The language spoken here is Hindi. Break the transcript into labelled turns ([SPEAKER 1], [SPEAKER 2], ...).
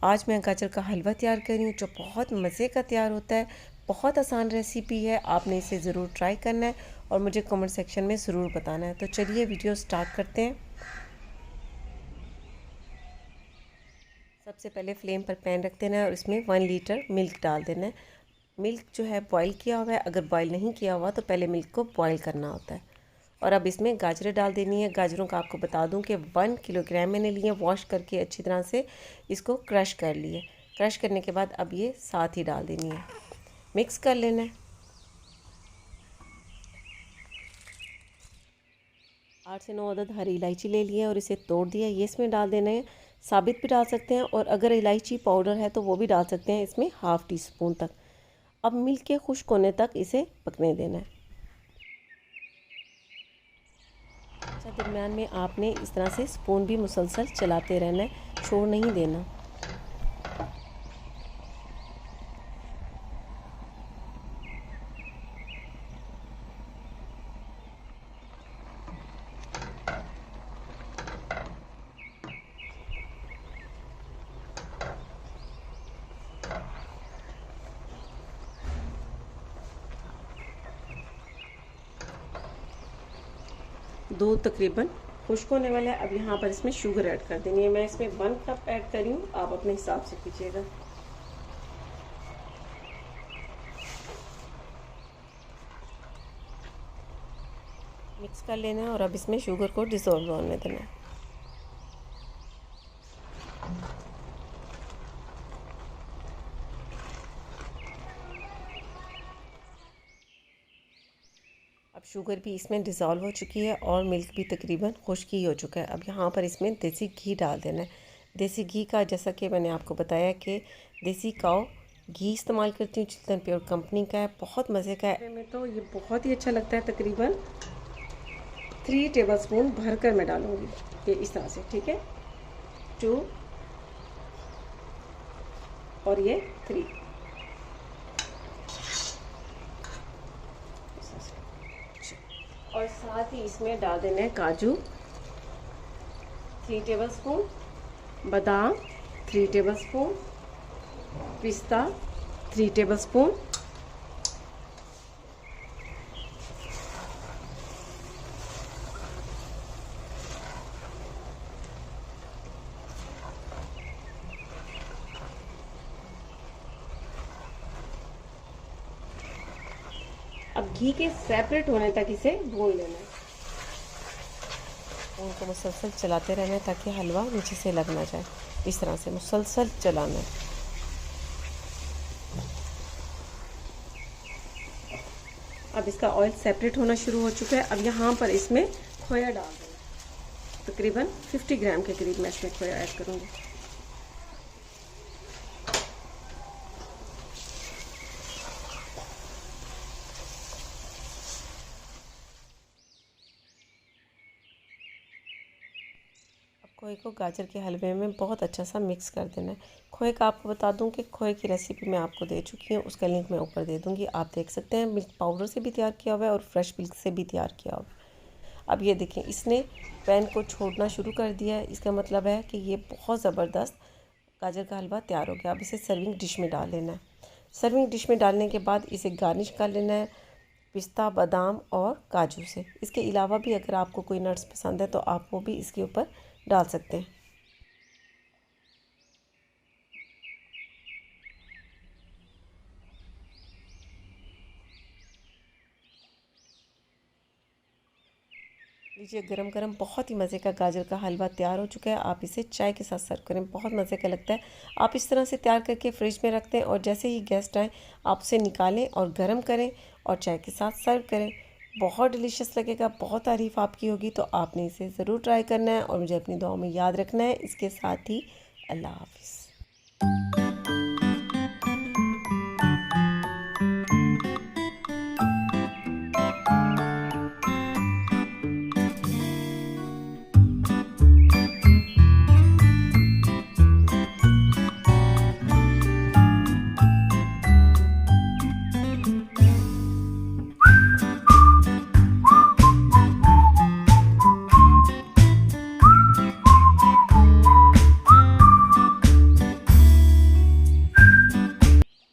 [SPEAKER 1] आज मैं गाजर का हलवा तैयार कर रही हूँ जो बहुत मज़े का तैयार होता है। बहुत आसान रेसिपी है, आपने इसे ज़रूर ट्राई करना है और मुझे कमेंट सेक्शन में ज़रूर बताना है। तो चलिए वीडियो स्टार्ट करते हैं। सबसे पहले फ्लेम पर पैन रख देना है और इसमें 1 लीटर मिल्क डाल देना है। मिल्क जो है बॉईल किया हुआ है, अगर बॉईल नहीं किया हुआ तो पहले मिल्क को बॉईल करना होता है। और अब इसमें गाजरें डाल देनी है। गाजरों का आपको बता दूं कि 1 किलोग्राम मैंने लिए, वॉश करके अच्छी तरह से इसको क्रश कर लिए। क्रश करने के बाद अब ये साथ ही डाल देनी है, मिक्स कर लेना है। 8 से 9 अदद हरी इलायची ले लिए और इसे तोड़ दिया, ये इसमें डाल देना है। साबित भी डाल सकते हैं और अगर इलायची पाउडर है तो वो भी डाल सकते हैं इसमें, हाफ़ टी स्पून तक। अब मिल्क के खुश्क होने तक इसे पकने देना है। अच्छा, दरम्यान में आपने इस तरह से स्पून भी मुसलसल चलाते रहना है, छोड़ नहीं देना। दूध तकरीबन खुश्क होने वाला है। अब यहाँ पर इसमें शुगर ऐड कर देनी है। मैं इसमें 1 कप ऐड कर रही हूँ, आप अपने हिसाब से कीजिएगा। मिक्स कर लेना है और अब इसमें शुगर को डिसॉल्व होने देना है। अब शुगर भी इसमें डिज़ोल्व हो चुकी है और मिल्क भी तकरीबन खुश्क ही हो चुका है। अब यहाँ पर इसमें देसी घी डाल देना है। देसी घी का, जैसा कि मैंने आपको बताया कि देसी काऊ घी इस्तेमाल करती हूँ, चिल्तन प्योर कंपनी का है, बहुत मज़े का है। में तो ये बहुत ही अच्छा लगता है। तकरीबन 3 टेबलस्पून भर कर मैं डालूँगी, ये इस तरह से, ठीक है। 2 और ये 3। और साथ ही इसमें डाल देना है काजू 3 टेबलस्पून, बादाम 3 टेबलस्पून, पिस्ता 3 टेबलस्पून। अब घी के सेपरेट होने तक इसे भून लेना है। उनको मुसलसल चलाते रहना है ताकि हलवा नीचे से लग ना जाए। इस तरह से मुसलसल चलाना है। अब इसका ऑयल सेपरेट होना शुरू हो चुका है। अब यहाँ पर इसमें खोया डाल देना। तकरीबन 50 ग्राम के करीब मैं इसमें खोया ऐड करूँगी। खोए को गाजर के हलवे में बहुत अच्छा सा मिक्स कर देना है। खोए का आपको बता दूं कि खोए की रेसिपी मैं आपको दे चुकी हूँ, उसका लिंक मैं ऊपर दे दूँगी, आप देख सकते हैं। मिल्क पाउडर से भी तैयार किया हुआ है और फ्रेश मिल्क से भी तैयार किया हुआ है। अब ये देखें, इसने पैन को छोड़ना शुरू कर दिया है, इसका मतलब है कि ये बहुत ज़बरदस्त गाजर का हलवा तैयार हो गया। अब इसे सर्विंग डिश में डाल लेना है। सर्विंग डिश में डालने के बाद इसे गार्निश कर लेना है पिस्ता, बादाम और काजू से। इसके अलावा भी अगर आपको कोई नट्स पसंद है तो आप वो भी इसके ऊपर डाल सकते हैं। लीजिए, गरम गरम बहुत ही मज़े का गाजर का हलवा तैयार हो चुका है। आप इसे चाय के साथ सर्व करें, बहुत मज़े का लगता है। आप इस तरह से तैयार करके फ्रिज में रख दें और जैसे ही गेस्ट आएँ आप उसे निकालें और गर्म करें और चाय के साथ सर्व करें। बहुत डिलीशियस लगेगा, बहुत तारीफ़ आपकी होगी। तो आपने इसे ज़रूर ट्राई करना है और मुझे अपनी दुआओं में याद रखना है। इसके साथ ही अल्लाह हाफ़िज़।